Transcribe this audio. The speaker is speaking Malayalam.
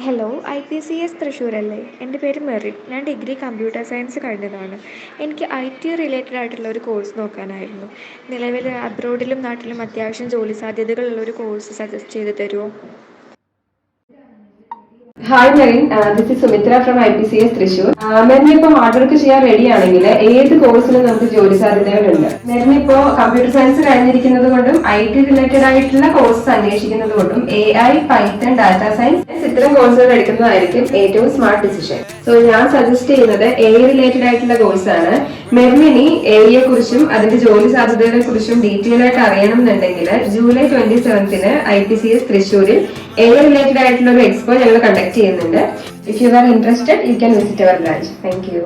Hello, IPCS തൃശ്ശൂരല്ലേ? എൻ്റെ പേര് മെറിൻ. ഞാൻ ഡിഗ്രി കമ്പ്യൂട്ടർ സയൻസ് കഴിഞ്ഞതാണ്. എനിക്ക് IT റിലേറ്റഡ് ആയിട്ടുള്ള ഒരു കോഴ്സ് നോക്കാനായിരുന്നു. നിലവിൽ അബ്രോഡിലും നാട്ടിലും അത്യാവശ്യം ജോലി സാധ്യതകളുള്ളൊരു കോഴ്സ് സജസ്റ്റ് ചെയ്ത് തരുമോ? Hi Merin, this is Sumitra from IPCS Thrissur. Merin ഇപ്പോൾ ഹാർഡ് വർക്ക് ചെയ്യാൻ റെഡി ആണെങ്കിൽ ഏത് കോഴ്സിലും നമുക്ക് ജോലി സാധ്യതകളുണ്ട്. മെറിൻ ഇപ്പോൾ കമ്പ്യൂട്ടർ സയൻസ് കഴിഞ്ഞിരിക്കുന്നത് കൊണ്ടും IT റിലേറ്റഡ് ആയിട്ടുള്ള കോഴ്സ് അന്വേഷിക്കുന്നത് കൊണ്ടും AI, പൈത്തൺ, ഡാറ്റ സയൻസ് ഇത്തരം കോഴ്സുകൾ എടുക്കുന്നതായിരിക്കും ഏറ്റവും സ്മാർട്ട് ഡിസിഷൻ. സോ ഞാൻ സജസ്റ്റ് ചെയ്യുന്നത് AI റിലേറ്റഡ് ആയിട്ടുള്ള കോഴ്സാണ്. മെറിനി AI കുറിച്ചും അതിന്റെ ജോലി സാധ്യതകളെ കുറിച്ചും ഡീറ്റെയിൽ ആയിട്ട് അറിയണം എന്നുണ്ടെങ്കിൽ ജൂലൈ 27 IPCS തൃശ്ശൂരിൽ AI റിലേറ്റഡ് ആയിട്ടുള്ള ഒരു എക്സ്പോ ഞങ്ങൾ കണ്ടക്ട് ചെയ്യുന്നുണ്ട്. If you are interested, you can visit our branch. Thank you.